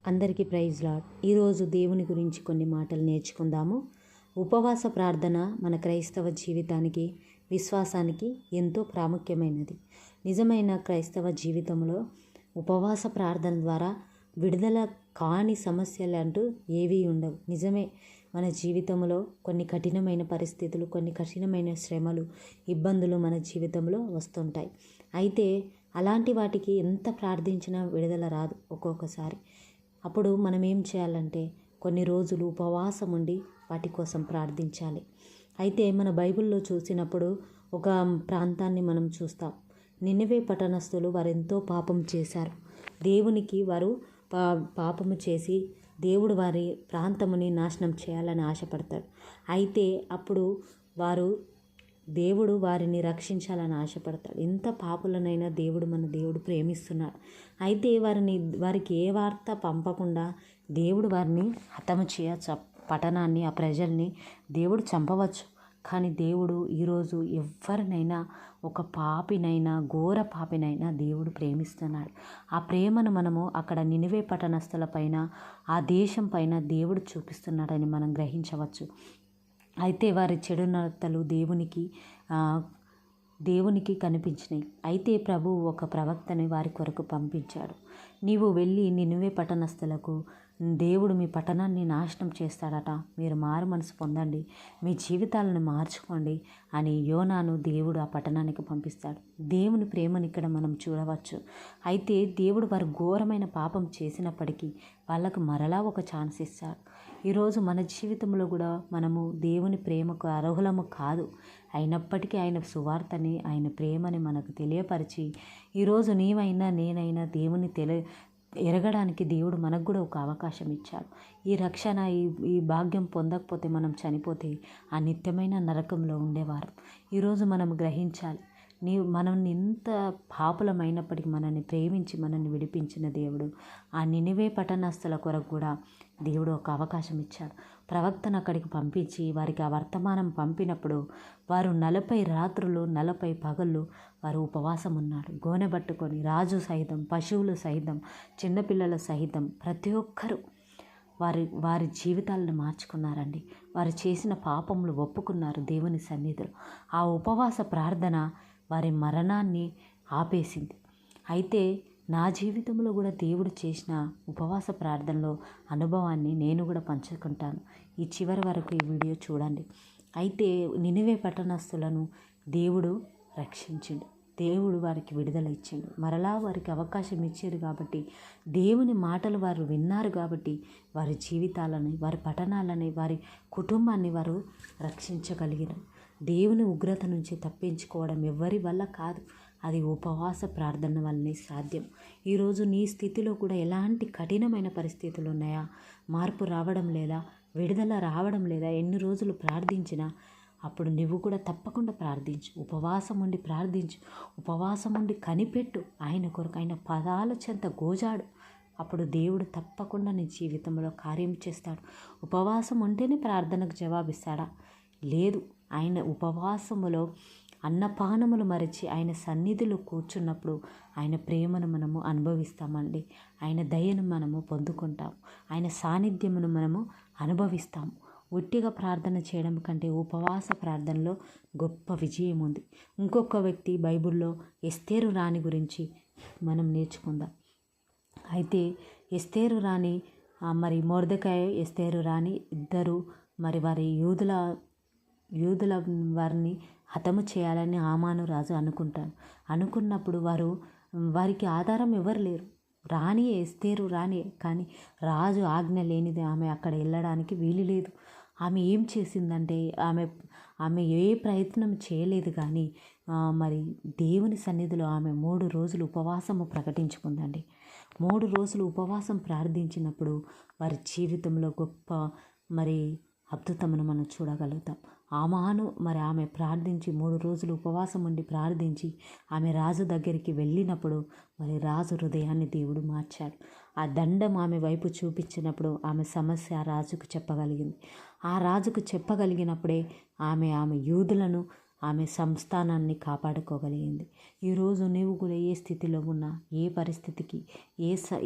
అందరికీ praise lord. ఈరోజు దేవుని గురించి కొన్ని మాటలు నేర్చుకుందాము. ఉపవాస ప్రార్థన మన క్రైస్తవ జీవితానికి, విశ్వాసానికి ఎంతో ప్రాముఖ్యమైనది. నిజమైన క్రైస్తవ జీవితంలో ఉపవాస ప్రార్థన ద్వారా విడుదల కాని సమస్యలు అంటూ ఏవీ ఉండవు. నిజమే, మన జీవితంలో కొన్ని కఠినమైన పరిస్థితులు, కొన్ని కఠినమైన శ్రమలు, ఇబ్బందులు మన జీవితంలో వస్తుంటాయి. అయితే అలాంటి వాటికి ఎంత ప్రార్థించినా విడుదల రాదు ఒక్కొక్కసారి. అప్పుడు మనం ఏం చేయాలంటే కొన్ని రోజులు ఉపవాసం ఉండి వాటి కోసం ప్రార్థించాలి. అయితే మన బైబిల్లో చూసినప్పుడు ఒక ప్రాంతాన్ని మనం చూస్తాం. నినివే పట్టణస్థులు వారు ఎంతో పాపం చేశారు. దేవునికి వారు పాపము చేసి దేవుడు వారి ప్రాంతముని నాశనం చేయాలని ఆశపడతాడు. అయితే అప్పుడు దేవుడు వారిని రక్షించాలని ఆశపడతాడు. ఎంత పాపులనైనా మన దేవుడు ప్రేమిస్తున్నాడు. అయితే వారికి ఏ వార్త పంపకుండా దేవుడు వారిని హతము చేయవచ్చు. పట్టణాన్ని, ఆ ప్రజల్ని దేవుడు చంపవచ్చు. కానీ దేవుడు ఈరోజు ఎవరినైనా, ఒక పాపినైనా, ఘోర పాపినైనా దేవుడు ప్రేమిస్తున్నాడు. ఆ ప్రేమను మనము అక్కడ నినివే పట్టణస్థుల పైన, ఆ దేశం పైన దేవుడు చూపిస్తున్నాడని మనం గ్రహించవచ్చు. అయితే వారి చెడు నడతలు దేవునికి కనిపించినాయి. అయితే ప్రభువు ఒక ప్రవక్తని వారి కొరకు పంపించాడు. నీవు వెళ్ళి నినివే పట్టణస్థులకు దేవుడు మీ పట్టణాన్ని నాశనం చేస్తాడట, మీరు మారు మనసు పొందండి, మీ జీవితాలను మార్చుకోండి అని యోనాను దేవుడు ఆ పట్టణానికి పంపిస్తాడు. దేవుని ప్రేమను ఇక్కడ మనం చూడవచ్చు. అయితే దేవుడు వారు ఘోరమైన పాపం చేసినప్పటికీ వాళ్ళకు మరలా ఒక ఛాన్స్ ఇస్తాడు. ఈరోజు మన జీవితంలో కూడా మనము దేవుని ప్రేమకు అర్హులము కాదు. అయినప్పటికీ ఆయన సువార్తని, ఆయన ప్రేమని మనకు తెలియపరిచి ఈరోజు నీవైనా నేనైనా దేవుని ఎరగడానికి దేవుడు మనకు కూడా ఒక అవకాశం ఇచ్చాడు. ఈ రక్షణ, ఈ భాగ్యం పొందకపోతే మనం చనిపోతే ఆ నిత్యమైన నరకంలో ఉండేవారు. ఈరోజు మనం గ్రహించాలి, మనం ఎంత పాపులమైనప్పటికీ మనల్ని ప్రేమించి మనల్ని విడిపించిన దేవుడు ఆ నినివే పట్టణస్థుల కొరకు కూడా దేవుడు ఒక అవకాశం ఇచ్చాడు. ప్రవక్తను అక్కడికి పంపించి వారికి ఆ వర్తమానం పంపినప్పుడు వారు 40 రాత్రులు 40 పగళ్ళు వారు ఉపవాసం ఉన్నాడు. గోనె పట్టుకొని రాజు సహితం, పశువులు సహితం, చిన్నపిల్లల సహితం ప్రతి ఒక్కరూ వారి జీవితాలను మార్చుకున్నారండి. వారు చేసిన పాపములు ఒప్పుకున్నారు దేవుని సన్నిధిలో. ఆ ఉపవాస ప్రార్థన వారి మరణాన్ని ఆపేసింది. అయితే నా జీవితంలో కూడా దేవుడు చేసిన ఉపవాస ప్రార్థనలో అనుభవాన్ని నేను కూడా పంచుకుంటాను. ఈ చివరి వరకు ఈ వీడియో చూడండి. అయితే నినివే పట్టణస్థులను దేవుడు రక్షించిండు. దేవుడు వారికి విడుదల ఇచ్చిండు. మరలా వారికి అవకాశం ఇచ్చారు కాబట్టి, దేవుని మాటలు వారు విన్నారు కాబట్టి వారి జీవితాలని, వారి పట్టణాలని, వారి కుటుంబాన్ని వారు రక్షించగలిగారు. దేవుని ఉగ్రత నుంచి తప్పించుకోవడం ఎవరి వల్ల కాదు, అది ఉపవాస ప్రార్థన వల్లనే సాధ్యం. ఈరోజు నీ స్థితిలో కూడా ఎలాంటి కఠినమైన పరిస్థితులు ఉన్నాయా? మార్పు రావడం లేదా? విడుదల రావడం లేదా? ఎన్ని రోజులు ప్రార్థించినా అప్పుడు నువ్వు కూడా తప్పకుండా ప్రార్థించు. ఉపవాసం ఉండి ప్రార్థించు. ఉపవాసం ఉండి కనిపెట్టు. ఆయన కొరకు ఆయన పదాల చెంత గోజాడు. అప్పుడు దేవుడు తప్పకుండా నీ జీవితంలో కార్యం చేస్తాడు. ఉపవాసం ఉంటేనే ప్రార్థనకు జవాబిస్తాడా? లేదు. ఆయన ఉపవాసములో అన్నపానములు మరచి ఆయన సన్నిధిలో కూర్చున్నప్పుడు ఆయన ప్రేమను మనము అనుభవిస్తామండి. ఆయన దయను మనము పొందుకుంటాము. ఆయన సాన్నిధ్యమును మనము అనుభవిస్తాము. ఒట్టిగా ప్రార్థన చేయడం కంటే ఉపవాస ప్రార్థనలో గొప్ప విజయం ఉంది. ఇంకొక వ్యక్తి బైబిల్లో ఎస్తేరు రాణి గురించి మనం నేర్చుకుందాం. అయితే ఎస్తేరు రాణి మరి మొర్దెకాయి, ఎస్తేరు రాణి ఇద్దరు మరి వారి యూదుల వారిని హతము చేయాలని హామాను రాజు అనుకున్నప్పుడు వారికి ఆధారం ఎవరు లేరు. రాణి ఎస్తేరు రాణి, కానీ రాజు ఆజ్ఞ లేనిది ఆమె అక్కడ వెళ్ళడానికి వీలు లేదు. ఆమె ఏం చేసిందంటే ఆమె ఏ ప్రయత్నం చేయలేదు. కానీ మరి దేవుని సన్నిధిలో ఆమె 3 రోజులు ఉపవాసము ప్రకటించుకుందండి. 3 రోజులు ఉపవాసం ప్రార్థించినప్పుడు వారి జీవితంలో గొప్ప మరి అద్భుతమును మనం చూడగలుగుతాం. ఆమె ప్రార్థించి 3 రోజులు ఉపవాసం ఉండి ప్రార్థించి ఆమె రాజు దగ్గరికి వెళ్ళినప్పుడు మరి రాజు హృదయాన్ని దేవుడు మార్చాడు. ఆ దండం ఆమె వైపు చూపించినప్పుడు ఆమె సమస్య ఆ రాజుకు చెప్పగలిగింది. ఆ రాజుకు చెప్పగలిగినప్పుడే ఆమె యూదులను ఆమె సంస్థానాన్ని కాపాడుకోగలిగింది. ఈరోజు నీవు కూడా ఏ స్థితిలో ఉన్నా, ఏ పరిస్థితికి,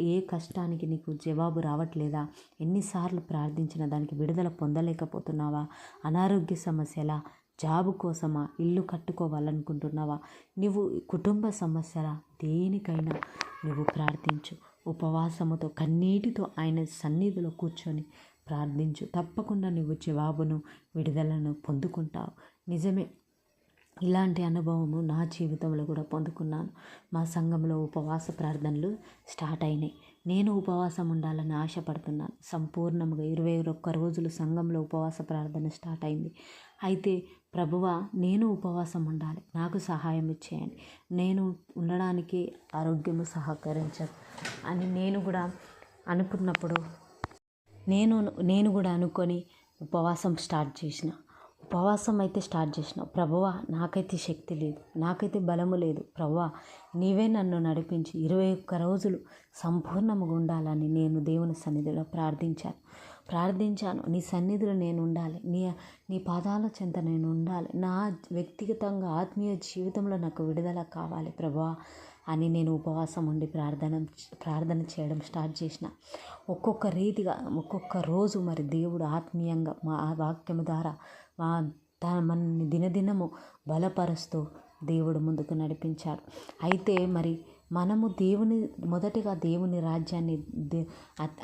ఏ కష్టానికి నీకు జవాబు రావట్లేదా? ఎన్నిసార్లు ప్రార్థించినా దానికి విడుదల పొందలేకపోతున్నావా? అనారోగ్య సమస్యలా, జాబు కోసమా, ఇల్లు కట్టుకోవాలనుకుంటున్నావా, నువ్వు కుటుంబ సమస్యలా, దేనికైనా నువ్వు ప్రార్థించు. ఉపవాసముతో కన్నీటితో ఆయన సన్నిధిలో కూర్చొని ప్రార్థించు. తప్పకుండా నువ్వు జవాబును, విడుదలను పొందుకుంటావు. నిజమే, ఇలాంటి అనుభవము నా జీవితంలో కూడా పొందుకున్నాను. మా సంఘంలో ఉపవాస ప్రార్థనలు స్టార్ట్ అయినాయి. నేను ఉపవాసం ఉండాలని ఆశపడుతున్నాను. సంపూర్ణంగా 21 రోజులు సంఘంలో ఉపవాస ప్రార్థన స్టార్ట్ అయింది. అయితే ప్రభువా, నేను ఉపవాసం ఉండాలి, నాకు సహాయం ఇచ్చేయండి, నేను ఉండడానికి ఆరోగ్యము సహకరించదు అని నేను కూడా అనుకున్నప్పుడు నేను కూడా అనుకొని ఉపవాసం స్టార్ట్ చేసిన. ప్రభువా, నాకైతే శక్తి లేదు, నాకైతే బలము లేదు, ప్రభువా నీవే నన్ను నడిపించి 21 రోజులు సంపూర్ణముగా ఉండాలని నేను దేవుని సన్నిధిలో ప్రార్థించాను. నీ సన్నిధిలో నేను ఉండాలి, నీ పాదాల చెంత నేను ఉండాలి, నా వ్యక్తిగతంగా ఆత్మీయ జీవితంలో నాకు విడుదల కావాలి ప్రభువా అని నేను ఉపవాసం ఉండి ప్రార్థన చేయడం స్టార్ట్ చేసిన. ఒక్కొక్క రీతిగా ఒక్కొక్క రోజు మరి దేవుడు ఆత్మీయంగా మా వాక్యము ద్వారా మనల్ని దినదినము బలపరుస్తూ దేవుడు ముందుకు నడిపించాడు. అయితే మరి మనము మొదటిగా దేవుని రాజ్యాన్ని,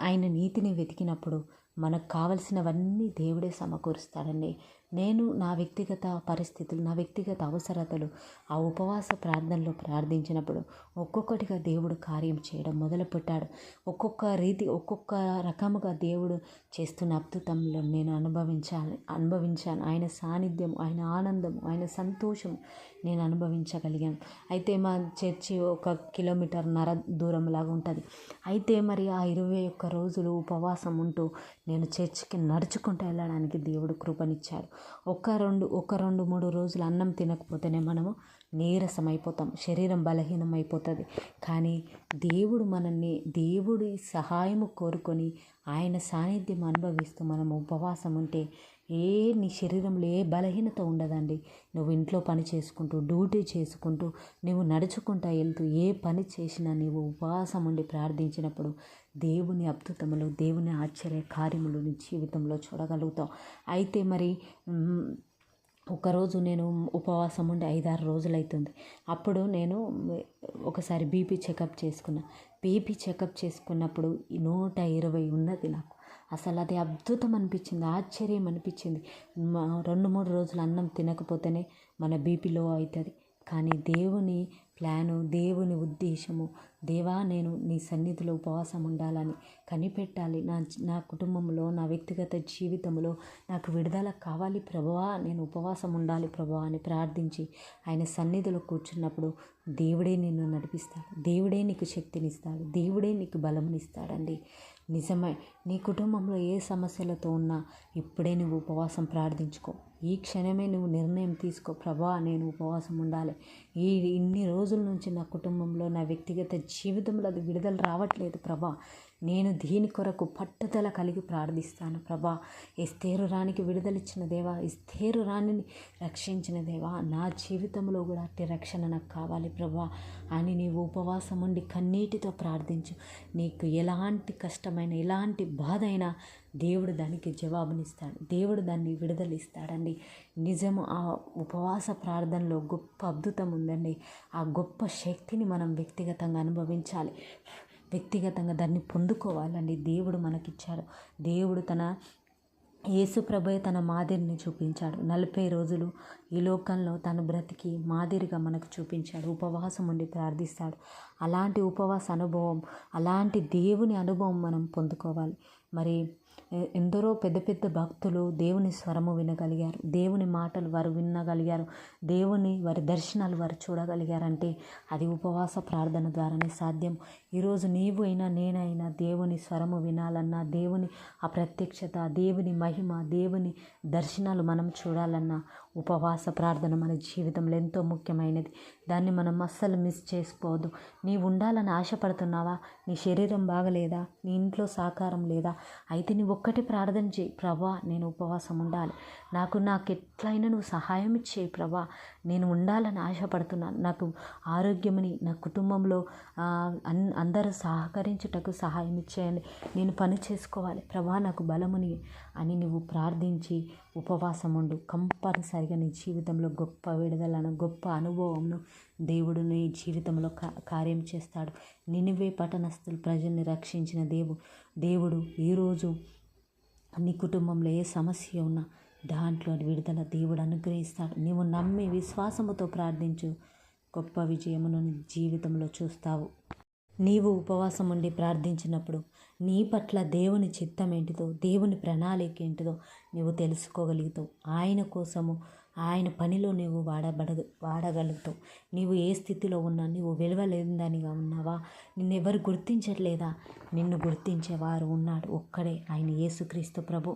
ఆయన నీతిని వెతికినప్పుడు మనకు కావలసినవన్నీ దేవుడే సమకూరుస్తాడండి. నేను నా వ్యక్తిగత పరిస్థితులు, నా వ్యక్తిగత అవసరతలు ఆ ఉపవాస ప్రార్థనలో ప్రార్థించినప్పుడు ఒక్కొక్కటిగా దేవుడు కార్యం చేయడం మొదలుపెట్టాడు. ఒక్కొక్క రకముగా దేవుడు చేస్తున్న అద్భుతంలో నేను అనుభవించాను. ఆయన సాన్నిధ్యం, ఆయన ఆనందం, ఆయన సంతోషం నేను అనుభవించగలిగాను. అయితే మా చర్చి 1.5 కిలోమీటర్ల దూరం లాగా ఉంటుంది. అయితే మరి ఆ 21 రోజులు ఉపవాసం ఉంటూ నేను చర్చికి నడుచుకుంటూ వెళ్ళడానికి దేవుడు కృపనిచ్చాడు. ఒక రెండు 3 రోజులు అన్నం తినకపోతేనే మనము నీరసం అయిపోతాం, శరీరం బలహీనం అయిపోతుంది. కానీ దేవుడి సహాయము కోరుకొని ఆయన సాన్నిధ్యం అనుభవిస్తూ మనం ఉపవాసం ఉంటే నీ శరీరంలో ఏ బలహీనత ఉండదండి. నువ్వు ఇంట్లో పని చేసుకుంటూ, డ్యూటీ చేసుకుంటూ, నువ్వు నడుచుకుంటూ వెళ్తూ ఏ పని చేసినా నీవు ఉపవాసం ఉండి ప్రార్థించినప్పుడు దేవుని అద్భుతములు, దేవుని ఆశ్చర్య కార్యములు నీ జీవితంలో చూడగలుగుతావు. అయితే మరి ఒకరోజు నేను ఉపవాసం ఉండి 5-6 రోజులు అవుతుంది. అప్పుడు నేను ఒకసారి బీపీ చెకప్ చేసుకున్నప్పుడు 120 ఉన్నది నాకు. అసలు అది అద్భుతం అనిపించింది, ఆశ్చర్యం అనిపించింది. 2-3 రోజులు అన్నం తినకపోతేనే మన బీపీ లో అవుతుంది. కానీ దేవుని ప్లాను, దేవుని ఉద్దేశము, దేవా నేను నీ సన్నిధిలో ఉపవాసం ఉండాలని కనిపెట్టాలి, నా కుటుంబంలో, నా వ్యక్తిగత జీవితంలో నాకు విడుదల కావాలి ప్రభువా, నేను ఉపవాసం ఉండాలి ప్రభువా అని ప్రార్థించి ఆయన సన్నిధిలో కూర్చున్నప్పుడు దేవుడే నిన్ను నడిపిస్తాడు, దేవుడే నీకు శక్తినిస్తాడు, దేవుడే నీకు బలమునిస్తాడండి. నిజమే, నీ కుటుంబంలో ఏ సమస్యలతో ఉన్నా ఇప్పుడే నువ్వు ఉపవాసం ప్రార్థించుకో. ఈ క్షణమే నువ్వు నిర్ణయం తీసుకో, ప్రభువా నేను ఉపవాసం ఉండాలి, ఇన్ని రోజుల నుంచి నా కుటుంబంలో, నా వ్యక్తిగత జీవితంలో అది విడుదల రావట్లేదు ప్రభా, నేను దీని కొరకు పట్టుదల కలిగి ప్రార్థిస్తాను ప్రభా. ఎస్తేరు రాణికి విడుదలిచ్చిన దేవా, ఎస్తేరు రాణిని రక్షించిన దేవా, నా జీవితంలో కూడా అట్టి రక్షణ నాకు కావాలి ప్రభా అని నీవు ఉపవాసం ఉండి కన్నీటితో ప్రార్థించు. నీకు ఎలాంటి కష్టమైన, ఎలాంటి బాధ అయినా దేవుడు దానికి జవాబునిస్తాడు, దేవుడు దాన్ని విడుదలిస్తాడండి. నిజము, ఆ ఉపవాస ప్రార్థనలో గొప్ప అద్భుతం ఉందండి. ఆ గొప్ప శక్తిని మనం వ్యక్తిగతంగా అనుభవించాలి, వ్యక్తిగతంగా దాన్ని పొందుకోవాలండి. దేవుడు మనకిచ్చాడు. దేవుడు యేసు ప్రభువే తన మాదిరిని చూపించాడు. 40 రోజులు ఈ లోకంలో తను బ్రతికి మాదిరిగా మనకు చూపించాడు. ఉపవాసం ఉండి ప్రార్థిస్తాడు. అలాంటి ఉపవాస అనుభవం, అలాంటి దేవుని అనుభవం మనం పొందుకోవాలి. మరి ఎందరో పెద్ద పెద్ద భక్తులు దేవుని స్వరము వినగలిగారు, దేవుని మాటలు వారు వినగలిగారు, వారి దర్శనాలు వారు చూడగలిగారంటే అది ఉపవాస ప్రార్థన ద్వారానే సాధ్యం. ఈరోజు నీవు అయినా నేనైనా దేవుని స్వరము వినాలన్నా, దేవుని ఆ ప్రత్యక్షత, దేవుని మహిమ, దేవుని దర్శనాలు మనం చూడాలన్నా ఉపవాస ప్రార్థన మన జీవితంలో ఎంతో ముఖ్యమైనది. దాన్ని మనం అస్సలు మిస్ చేసుకోవద్దు. నీవు ఉండాలని ఆశపడుతున్నావా? నీ శరీరం బాగలేదా? నీ ఇంట్లో సహకారం లేదా? అయితే నువ్వు ఒక్కటి ప్రార్థన చేయి, ప్రభా నేను ఉపవాసం ఉండాలి, నాకు ఎట్లయినా నువ్వు సహాయం చేయి ప్రభా, నేను ఉండాలని ఆశపడుతున్నాను, నాకు ఆరోగ్యమని, నా కుటుంబంలో అందరూ సహకరించుటకు సహాయం ఇచ్చేయండి, నేను పని చేసుకోవాలి ప్రభా, నాకు బలముని అని నువ్వు ప్రార్థించి ఉపవాసం ఉండు. కంపల్సరిగా నీ జీవితంలో గొప్ప విడుదలను, గొప్ప అనుభవంను దేవుడు నీ జీవితంలో కార్యం చేస్తాడు. నినివే పట్టణస్థులు ప్రజల్ని రక్షించిన దేవుడు ఈరోజు నీ కుటుంబంలో ఏ సమస్య ఉన్నా దాంట్లో విడుదల దేవుడు అనుగ్రహిస్తాడు. నీవు నమ్మి విశ్వాసముతో ప్రార్థించు, గొప్ప విజయమును నీ జీవితంలో చూస్తావు. నీవు ఉపవాసం ఉండి ప్రార్థించినప్పుడు నీ పట్ల దేవుని చిత్తం ఏంటిదో, దేవుని ప్రణాళిక ఏంటిదో నువ్వు తెలుసుకోగలుగుతావు. ఆయన కోసము, ఆయన పనిలో నువ్వు వాడగలుగుతావు. నీవు ఏ స్థితిలో ఉన్నా, నువ్వు విలువలేనిదానిగా ఉన్నావా, నిన్నెవరు గుర్తించట్లేదా? నిన్ను గుర్తించేవారు ఉన్నాడు, ఒక్కడే, ఆయన యేసుక్రీస్తు ప్రభు.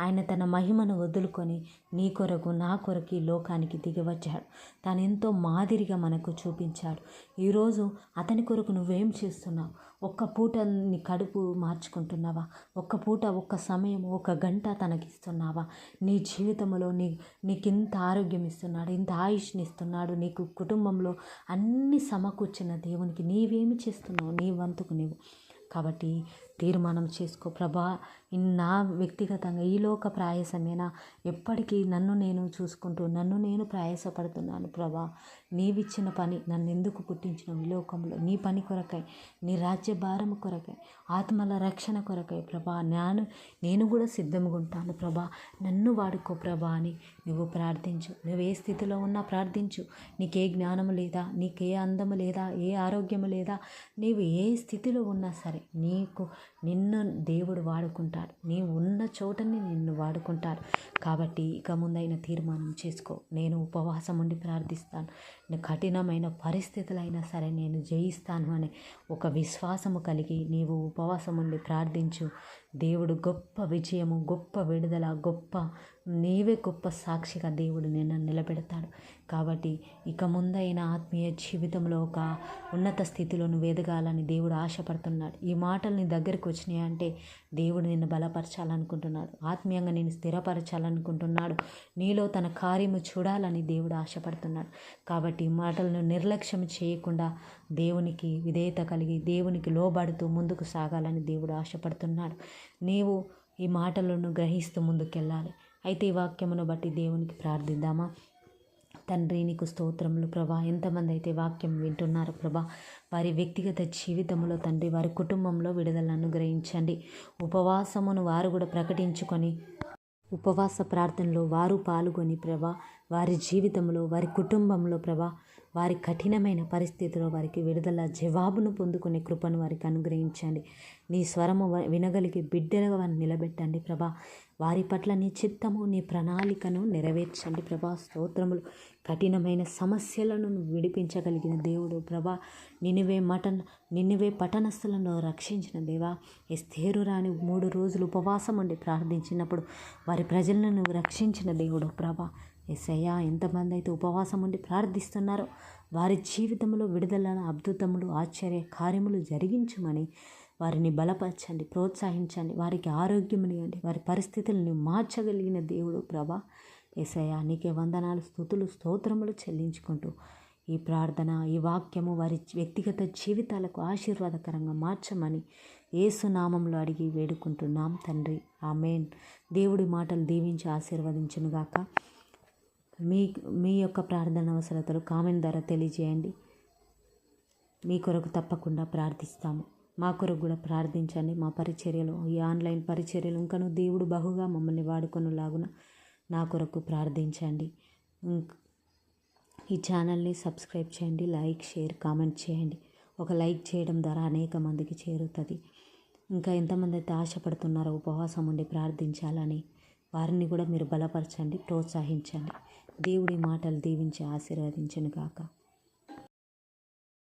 ఆయన తన మహిమను వదులుకొని నీ కొరకు, నా కొరకు ఈ లోకానికి దిగివచ్చాడు. తను ఎంతో మాదిరిగా మనకు చూపించాడు. ఈరోజు అతని కొరకు నువ్వేం చేస్తున్నావు? ఒక్క పూట నీ కడుపు మార్చుకుంటున్నావా? ఒక్క పూట, ఒక్క సమయం, ఒక గంట తనకిస్తున్నావా? నీ జీవితంలో నీకింత ఆరోగ్యం ఇస్తున్నాడు, ఇంత ఆయుష్ని ఇస్తున్నాడు, నీకు కుటుంబంలో అన్ని సమకూర్చిన దేవునికి నీవేమి చేస్తున్నావు? నీ వంతుకు నీవు. కాబట్టి తీర్మానం చేసుకో, ప్రభా నా వ్యక్తిగతంగా ఈ లోక ప్రయాసమేనా, ఎప్పటికీ నన్ను నేను చూసుకుంటూ నన్ను నేను ప్రయాసపడుతున్నాను ప్రభా, నీవిచ్చిన పని నన్ను ఎందుకు పుట్టించిన ఈ లోకంలో, నీ పని కొరకై, నీ రాజ్య భారము కొరకై, ఆత్మల రక్షణ కొరకై ప్రభా, నేను కూడా సిద్ధంగా ఉంటాను ప్రభా, నన్ను వాడుకో ప్రభా అని నువ్వు ప్రార్థించు. నువ్వు ఏ స్థితిలో ఉన్నా ప్రార్థించు. నీకే జ్ఞానము లేదా, నీకే అందము లేదా, ఏ ఆరోగ్యము లేదా, నీవు ఏ స్థితిలో ఉన్నా సరే నిన్ను దేవుడు వాడుకుంటాడు. నీవు ఉన్న చోటని నిన్ను వాడుకుంటాడు. కాబట్టి ఇక ముందైన తీర్మానం చేసుకో, నేను ఉపవాసం ఉండి ప్రార్థిస్తాను, కఠినమైన పరిస్థితులైనా సరే నేను జయిస్తాను అనే ఒక విశ్వాసము కలిగి నీవు ఉపవాసం ఉండి ప్రార్థించు. దేవుడు గొప్ప విజయము, గొప్ప విడుదల, నీవే గొప్ప సాక్షిగా దేవుడు నిన్ను నిలబెడతాడు. కాబట్టి ఇక ముందైన ఆత్మీయ జీవితంలో ఒక ఉన్నత స్థితిలో నువ్వు ఎదగాలని దేవుడు ఆశపడుతున్నాడు. ఈ మాటలు నీ దగ్గరికి వచ్చినాయంటే దేవుడు నిన్ను బలపరచాలనుకుంటున్నాడు, ఆత్మీయంగా నేను స్థిరపరచాలనుకుంటున్నాడు, నీలో తన కార్యము చూడాలని దేవుడు ఆశపడుతున్నాడు. కాబట్టి ఈ మాటలను నిర్లక్ష్యం చేయకుండా దేవునికి విధేయత కలిగి దేవునికి లోబడుతూ ముందుకు సాగాలని దేవుడు ఆశపడుతున్నాడు. నీవు ఈ మాటలను గ్రహిస్తూ ముందుకెళ్ళాలి. అయితే ఈ వాక్యమును బట్టి దేవునికి ప్రార్థిద్దామా? తండ్రి నీకు స్తోత్రములు ప్రభా. ఎంతమంది అయితే వాక్యం వింటున్నారు ప్రభా, వారి వ్యక్తిగత జీవితంలో తండ్రి, వారి కుటుంబంలో విడుదలను అనుగ్రహించండి. ఉపవాసమును వారు కూడా ప్రకటించుకొని ఉపవాస ప్రార్థనలో వారు పాల్గొని ప్రభా, వారి జీవితంలో, వారి కుటుంబంలో ప్రభా, వారి కఠినమైన పరిస్థితిలో వారికి విడుదల జవాబును పొందుకునే కృపను వారికి అనుగ్రహించండి. నీ స్వరము వినగలిగే బిడ్డలుగా వారిని నిలబెట్టండి ప్రభా. వారి పట్ల నీ చిత్తము, నీ ప్రణాళికను నెరవేర్చండి ప్రభా. స్తోత్రములు. కఠినమైన సమస్యలను విడిపించగలిగిన దేవుడు ప్రభా. నినివే పట్టణస్థులను రక్షించిన దేవా. ఎస్తేరు రాని 3 రోజులు ఉపవాసం ఉండి ప్రార్థించినప్పుడు వారి ప్రజలను రక్షించిన దేవుడు ప్రభా. యేసయ్యా, ఎంతమంది అయితే ఉపవాసం ఉండి ప్రార్థిస్తున్నారో వారి జీవితంలో విడుదల, అద్భుతములు, ఆశ్చర్య కార్యములు జరిగించమని వారిని బలపరచండి, ప్రోత్సహించండి, వారికి ఆరోగ్యమునివ్వండి, వారి పరిస్థితులను మార్చగలిగిన దేవుడు ప్రభా. యేసయ్యా, నీకే వందనాలు, స్తుతులు, స్తోత్రములు చెల్లించుకుంటూ ఈ ప్రార్థన, ఈ వాక్యము వారి వ్యక్తిగత జీవితాలకు ఆశీర్వాదకరంగా మార్చమని యేసు నామంలో అడిగి వేడుకుంటున్నాం తండ్రి. ఆమేన్. దేవుడి మాటలు దీవించి ఆశీర్వదించునుగాక. మీ యొక్క ప్రార్థన అవసరతలు కామెంట్ ద్వారా తెలియజేయండి. మీ కొరకు తప్పకుండా ప్రార్థిస్తాము. మా కొరకు కూడా ప్రార్థించండి. మా పరిచర్యలు, ఈ ఆన్లైన్ పరిచర్యలు ఇంకను దేవుడు బహుగా మమ్మల్ని వాడుకొనులాగున నా కొరకు ప్రార్థించండి. ఈ ఛానల్ని సబ్స్క్రైబ్ చేయండి, లైక్, షేర్, కామెంట్ చేయండి. ఒక లైక్ చేయడం ద్వారా అనేక మందికి చేరుతుంది. ఇంకా ఎంతమంది అయితే ఆశపడుతున్నారో ఉపవాసం ఉండి ప్రార్థించాలని, వారిని కూడా మీరు బలపరచండి, ప్రోత్సహించండి. దేవుడి మాటలు దీవించి ఆశీర్వదించును గాక.